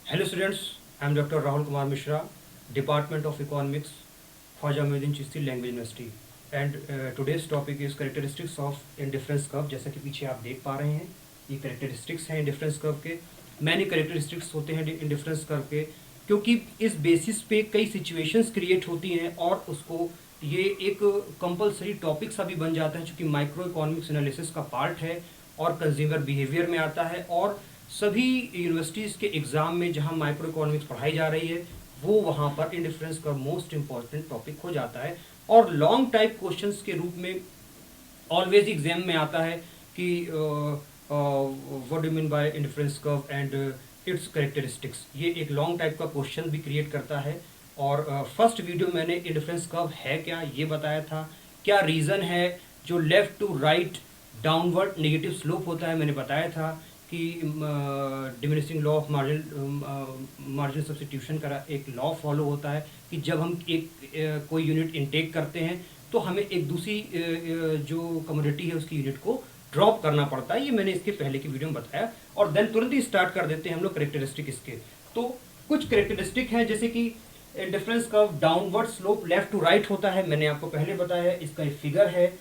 Hello students, I am Dr. Rahul Kumar Mishra, Department of Economics, Khwaja Muhyiddin Chishti Language University. And today's topic is characteristics of indifference curve. जैसा कि पीछे आप देख पा रहे हैं, ये characteristics हैं indifference curve के. मैंने characteristics होते हैं indifference curve के, क्योंकि इस बेसिस पे कई situations create होती हैं और उसको ये एक कंपलसरी टॉपिक सा भी बन जाता है, चूँकि माइक्रो इकोनॉमिक्स एनालिसिस का पार्ट है और कंज्यूमर बिहेवियर में आता है और सभी यूनिवर्सिटीज़ के एग्ज़ाम में जहाँ माइक्रो इकोनॉमिक्स पढ़ाई जा रही है वो वहाँ पर इंडिफरेंस का मोस्ट इंपॉर्टेंट टॉपिक हो जाता है और लॉन्ग टाइप क्वेश्चंस के रूप में ऑलवेज एग्जाम में आता है कि what do mean by indifference curve and its characteristics. ये एक लॉन्ग टाइप का क्वेश्चन भी क्रिएट करता है. और फर्स्ट वीडियो मैंने इंडिफरेंस कर्व है क्या ये बताया था, क्या रीज़न है जो left to right downward negative slope होता है मैंने बताया था कि diminishing law of margin substitution का एक लॉ फॉलो होता है कि जब हम एक कोई यूनिट इनटेक करते हैं तो हमें एक दूसरी जो कमोडिटी है उसकी यूनिट को ड्रॉप करना पड़ता है. ये मैंने इसके पहले की वीडियो में बताया. और देन तुरंत ही स्टार्ट कर देते हैं हम लोग करेक्टरिस्टिक इसके. तो कुछ करेक्टरिस्टिक हैं जैसे कि indifference curve downward slope left to right होता है, मैंने आपको पहले बताया. इसका एक फिगर है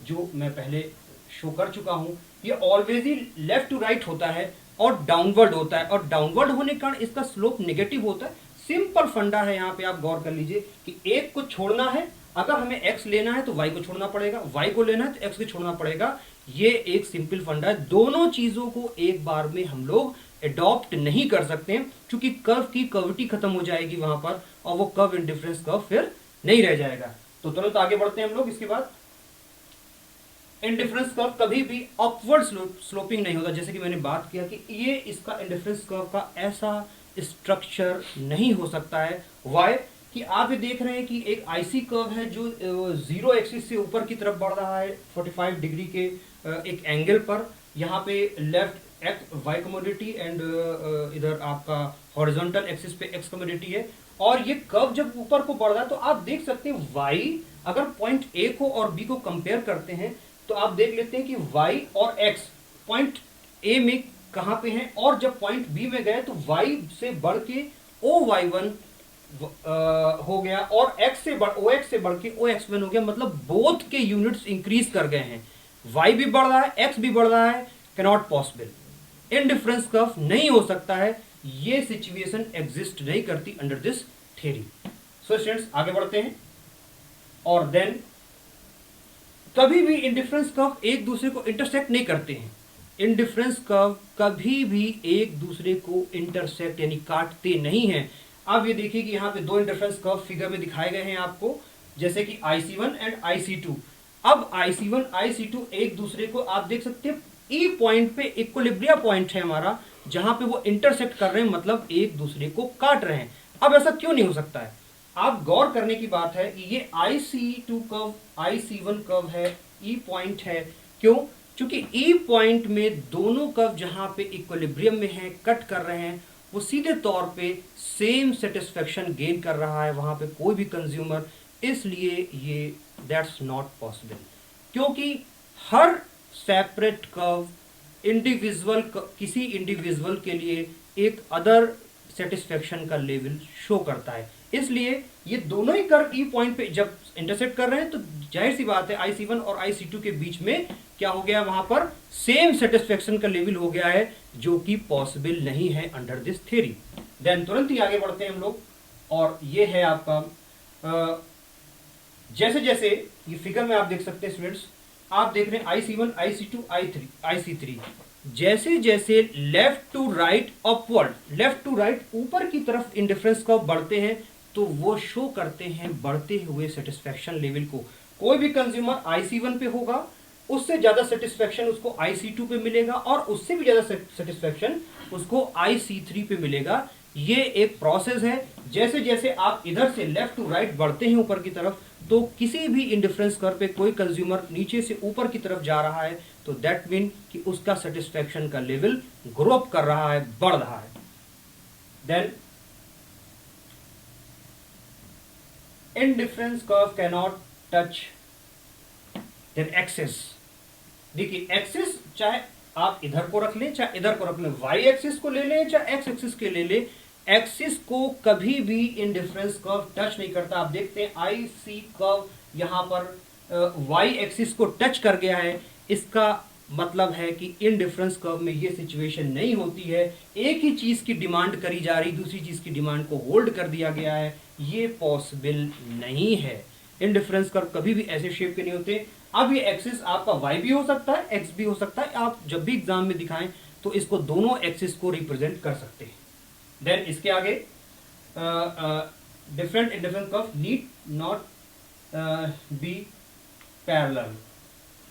जो मैं पहले शो कर चुका हूं. ये ऑलवेज ही लेफ्ट टू राइट होता है और डाउनवर्ड होता है और डाउनवर्ड होने के कारण इसका स्लोप नेगेटिव होता है. सिंपल फंडा है, यहाँ पे आप गौर कर लीजिए कि एक को छोड़ना है, अगर हमें x लेना है तो y को छोड़ना पड़ेगा, y को लेना है तो x को छोड़ना पड़ेगा. ये एक सिंपल फंडा है. दोनों चीजों को एक बार में हम लोग अडॉप्ट नहीं कर सकते हैं क्योंकि कर्व की कर्विटी खत्म हो जाएगी वहां पर और वो कर्व इंडिफरेंस कर्व फिर नहीं रह जाएगा. तो तुरंत आगे बढ़ते हैं हम लोग. इसके बाद इंडिफरेंस कर्व कभी भी अपवर्ड स्लोपिंग नहीं होता. जैसे कि मैंने बात किया कि ये इसका इंडिफरेंस कर्व का ऐसा स्ट्रक्चर नहीं हो सकता है. वाई कि आप ये देख रहे हैं कि एक आईसी कर्व है जो जीरो एक्सिस से ऊपर की तरफ बढ़ रहा है 45 डिग्री के एक एंगल पर. यहाँ पे left X Y commodity and इधर आपका हॉरिजॉन्टल एक्सिस पे एक्स कमोडिटी है. और ये कर्व जब ऊपर को बढ़ रहा है तो आप देख सकते हैं वाई अगर पॉइंट ए को और बी को कंपेयर करते हैं तो आप देख लेते हैं कि y और x पॉइंट A में कहां पे हैं और जब पॉइंट B में गए तो y से बढ़ के OY1 हो गया और OX से बढ़ के OX1 हो गया. मतलब बोथ के यूनिट्स इंक्रीज कर गए हैं. y भी बढ़ रहा है, x भी बढ़ रहा है. Cannot possible. इंडिफरेंस कर्व नहीं हो सकता है. ये सिचुएशन एग्जिस्ट नहीं करती under this theory. So students आगे बढ़ते हैं. और देन कभी भी इंडिफरेंस कर्व एक दूसरे को इंटरसेक्ट नहीं करते हैं. इंडिफरेंस कर्व कभी भी एक दूसरे को इंटरसेक्ट यानी काटते नहीं हैं. आप ये देखिए कि यहाँ पे दो इंडिफरेंस कर्व फिगर में दिखाए गए हैं आपको, जैसे कि IC1 एंड IC2. अब IC1 IC2 एक दूसरे को आप देख सकते हैं ई पॉइंट पे इक्विलिब्रिया पॉइंट है हमारा जहां पे वो इंटरसेक्ट कर रहे हैं, मतलब एक दूसरे को काट रहे हैं. अब ऐसा क्यों नहीं हो सकता है? आप गौर करने की बात है कि ये IC2 कर्व IC1 कर्व है, ई पॉइंट है. क्यों? क्योंकि ई पॉइंट में दोनों कर्व जहां पे इक्विलिब्रियम में है, कट कर रहे हैं, वो सीधे तौर पे सेम सेटिस्फेक्शन गेन कर रहा है वहां पे कोई भी कंज्यूमर. इसलिए ये दैट्स नॉट पॉसिबल क्योंकि हर सेपरेट कर्व इंडिविजुअल किसी इंडिविजुअल के लिए एक अदर सेटिस्फेक्शन का लेवल शो करता है. इसलिए ये दोनों ही कर्व ई पॉइंट पे जब इंटरसेक्ट कर रहे हैं तो जाहिर सी बात है IC1 और IC2 के बीच में क्या हो गया, वहां पर सेम सेटिस्फेक्शन का लेवल हो गया है जो कि पॉसिबल नहीं है अंडर दिस थ्योरी. देन तुरंत ही आगे बढ़ते हैं हम लोग. और ये है आपका जैसे जैसे ये फिगर में आप देख सकते हैं स्टूडेंट्स, आप देख रहे हैं IC1 IC2 IC3. जैसे जैसे left to right upward, left to right ऊपर की तरफ इंडिफरेंस कर्व बढ़ते हैं तो वो शो करते हैं बढ़ते हुए सेटिस्फेक्शन लेवल को. कोई भी कंज्यूमर IC1 पे होगा, उससे ज्यादा सेटिस्फेक्शन उसको IC2 पे मिलेगा और उससे भी ज्यादा सेटिस्फेक्शन उसको IC3 पे मिलेगा. ये एक प्रोसेस है. जैसे जैसे आप इधर से लेफ्ट टू राइट बढ़ते हैं ऊपर की तरफ तो किसी भी इंडिफरेंस कर्व पे कोई कंज्यूमर नीचे से ऊपर की तरफ जा रहा है तो दैट मीन कि उसका सेटिस्फेक्शन का लेवल ग्रो अप कर रहा है, बढ़ रहा है. Then indifference curve cannot touch their axis. देखिए एक्सिस चाहे आप इधर को रख लें चाहे इधर को रख लें, वाई एक्सिस को ले लें चाहे एक्स एक्सिस के ले लें, एक्सिस को कभी भी इंडिफरेंस कर्व टच नहीं करता। आप देखते हैं आई सी कर्व यहां पर वाई एक्सिस को टच कर गया है, इसका मतलब है कि इंडिफरेंस कर्व में ये सिचुएशन नहीं होती है। एक ही चीज की डिमांड करी जा रही, दूसरी चीज की डिमांड को होल्ड कर दिया गया है, ये पॉसिबल नहीं है। इंडिफरेंस कर्व कभी भी ऐसे शेप के नहीं होते। अब ये एक्सिस आपका वाई भी हो सकता है, एक्स भी हो सकता है। आप जब भी एग्जाम में दिखाएं तो इसको दोनों एक्सिस को रिप्रेजेंट कर सकते हैं। देन इसके आगे different indifference curve need not be parallel,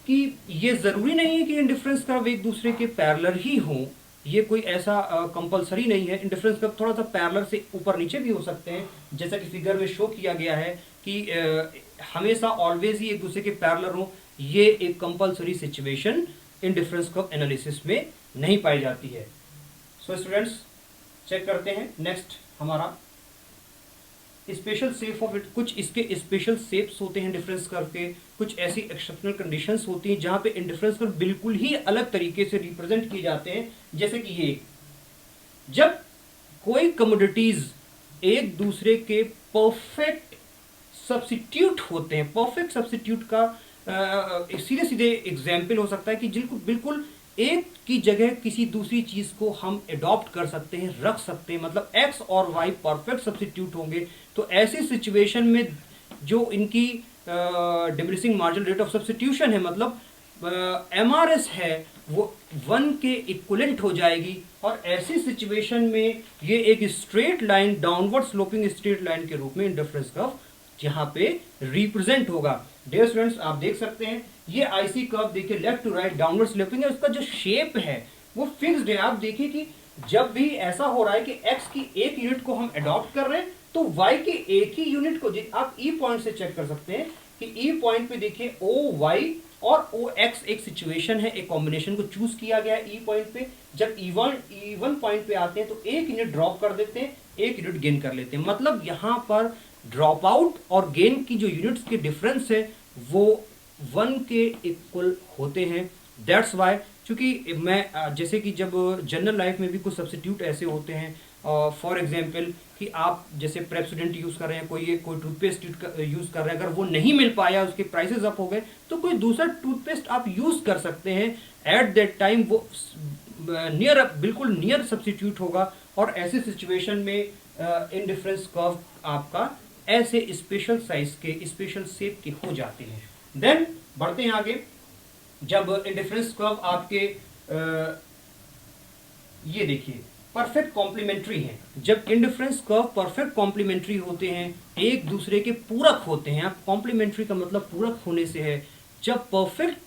कि ये जरूरी नहीं है कि इंडिफरेंस कर्व एक दूसरे के पैरेलल ही हों, ये कोई ऐसा कंपलसरी नहीं है। इंडिफरेंस कर्व थोड़ा सा पैरेलल से ऊपर नीचे भी हो सकते हैं, जैसा कि फिगर में शो किया गया है कि हमेशा ऑलवेज ही एक दूसरे के पैरेलल हो, ये एक compulsory situation indifference curve analysis में नहीं पाई जाती है। सो स्टूडेंट्स चेक करते हैं नेक्स्ट हमारा स्पेशल शेप ऑफ इट। कुछ इसके स्पेशल शेप्स होते हैं डिफरेंस कर्व के, कुछ ऐसी एक्सेप्शनल कंडीशंस होती हैं जहां पे इंडिफरेंस कर्व बिल्कुल ही अलग तरीके से रिप्रेजेंट किए जाते हैं। जैसे कि ये, जब कोई कमोडिटीज एक दूसरे के परफेक्ट सब्स्टिट्यूट होते हैं। परफेक्ट सब्स्टिट्यूट का सीधे सीधे एग्जाम्पल हो सकता है कि जिनको बिल्कुल एक की जगह किसी दूसरी चीज को हम अडॉप्ट कर सकते हैं, रख सकते हैं, मतलब एक्स और वाई परफेक्ट सब्स्टिट्यूट होंगे। तो ऐसी सिचुएशन में जो इनकी diminishing marginal rate of substitution है, मतलब MRS है, वो 1 के इक्विवेलेंट हो जाएगी। और ऐसी सिचुएशन में ये एक straight line, downward sloping straight line के रूप में इंडिफरेंस कर्व यहाँ पे रिप्रेजेंट होगा। डियर स्टूडेंट्स आप देख सकते हैं ये आईसी कर्व देखिए, left to right downward sloping है, उसका जो शेप है वो फिक्स्ड है। आप देखिए कि जब भी ऐसा हो रहा है कि एक्स की एक यूनिट को हम अडॉप्ट कर रहे हैं तो वाई के एक ही यूनिट को आप ई पॉइंट से चेक कर सकते हैं कि ई पॉइंट पे देखिए ओ वाई और ओ एक्स एक सिचुएशन है, एक कॉम्बिनेशन को चूज किया गया है ई पॉइंट पे। जब E1 पॉइंट पे आते हैं तो एक यूनिट ड्रॉप कर देते हैं, एक यूनिट गेन कर लेते हैं। मतलब यहां पर ड्रॉप आउट और गेन की जो यूनिट्स के डिफरेंस है वो 1 के इक्वल होते हैं। दैट्स वाई, क्योंकि मैं जैसे कि जब जनरल लाइफ में भी कुछ सब्स्टिट्यूट ऐसे होते हैं, फॉर एग्जांपल कि आप जैसे प्रेप्सोडेंट यूज कर रहे हैं, कोई टूथपेस्ट यूज कर रहे हैं, अगर वो नहीं मिल पाया, उसके प्राइसेस अप हो गए, तो कोई दूसरा टूथपेस्ट आप यूज कर सकते हैं। एट दैट टाइम वो बिल्कुल नियर सब्स्टिट्यूट होगा। और ऐसे सिचुएशन में इंडिफरेंस कर्व आपका ऐसे स्पेशल साइज के, स्पेशल शेप के हो जाते हैं। देन बढ़ते हैं आगे। जब इंडिफरेंस कर्व आपके ये देखिए परफेक्ट कॉम्प्लीमेंट्री हैं, जब इंडिफरेंस कर्व परफेक्ट कॉम्प्लीमेंट्री होते हैं, एक दूसरे के पूरक होते हैं। कॉम्प्लीमेंट्री का मतलब पूरक होने से है। जब परफेक्ट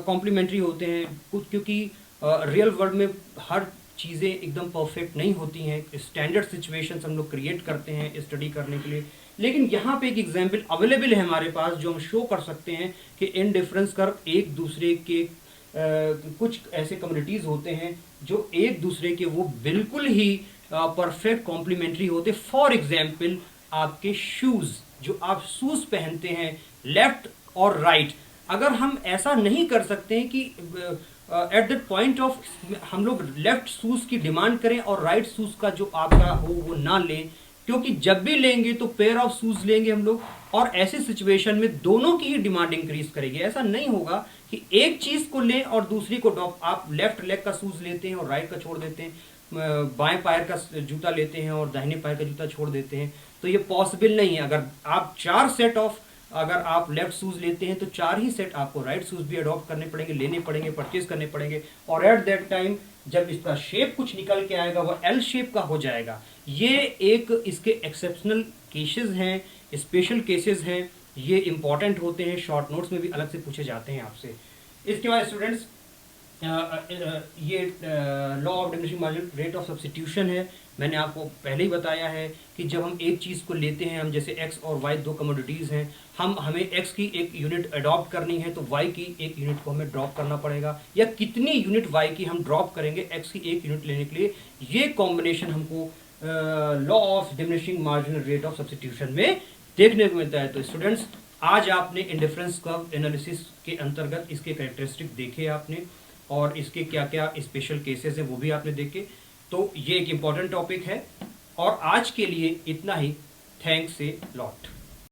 कॉम्प्लीमेंट्री होते हैं, क्योंकि रियल वर्ल्ड में हर चीज़ें एकदम परफेक्ट नहीं होती हैं, स्टैंडर्ड सिचुएशंस हम लोग क्रिएट करते हैं स्टडी करने के लिए। लेकिन यहाँ पे एक एग्जाम्पल अवेलेबल है हमारे पास जो हम शो कर सकते हैं कि इंडिफरेंस कर्व एक दूसरे के कुछ ऐसे कम्युनिटीज होते हैं जो एक दूसरे के वो बिल्कुल ही परफेक्ट कॉम्प्लीमेंट्री होते। फॉर एग्जाम्पल आपके शूज, जो आप शूज पहनते हैं लेफ्ट और राइट, अगर हम ऐसा नहीं कर सकते हैं कि एट द पॉइंट ऑफ हम लोग लेफ्ट शूज की डिमांड करें और राइट शूज का जो आपका हो वो ना लें, क्योंकि जब भी लेंगे तो पेयर ऑफ शूज लेंगे हम लोग, और ऐसे सिचुएशन में दोनों की ही डिमांड इंक्रीज करेगी। ऐसा नहीं होगा कि एक चीज को लें और दूसरी को ड्रॉप। आप लेफ्ट लेग का शूज लेते हैं और राइट का छोड़ देते हैं, बाएं पैर का जूता लेते हैं और दाहिने पैर का जूता छोड़ देते हैं, तो ये पॉसिबल नहीं है। अगर आप 4 सेट ऑफ, अगर आप लेफ्ट शूज लेते हैं तो 4 ही सेट आपको राइट शूज भी अडॉप्ट करने पड़ेंगे, लेने पड़ेंगे, परचेज करने पड़ेंगे। और एट दैट टाइम जब इसका शेप कुछ निकल के आएगा वो एल शेप का हो जाएगा। ये एक इसके एक्सेप्शनल केसेस हैं, स्पेशल केसेस हैं, ये इंपॉर्टेंट होते हैं, शॉर्ट नोट्स में भी अलग से पूछे जाते हैं आपसे। इसके बाद स्टूडेंट्स ये law of diminishing marginal rate of substitution है। मैंने आपको पहले ही बताया है कि जब हम एक चीज़ को लेते हैं, हम जैसे एक्स और वाई दो कमोडिटीज़ हैं, हमें एक्स की एक यूनिट अडॉप्ट करनी है तो वाई की एक यूनिट को हमें ड्रॉप करना पड़ेगा, या कितनी यूनिट वाई की हम ड्रॉप करेंगे एक्स की एक यूनिट लेने के लिए, ये कॉम्बिनेशन हमको law of diminishing marginal rate of substitution में देखने को मिलता है। तो स्टूडेंट्स आज आपने इंडिफरेंस कर्व एनालिसिस के अंतर्गत इसके कैरेक्टरिस्टिक देखे आपने, और इसके क्या क्या स्पेशल केसेस हैं वो भी आपने देखे। तो ये एक इम्पॉर्टेंट टॉपिक है। और आज के लिए इतना ही। Thanks a lot.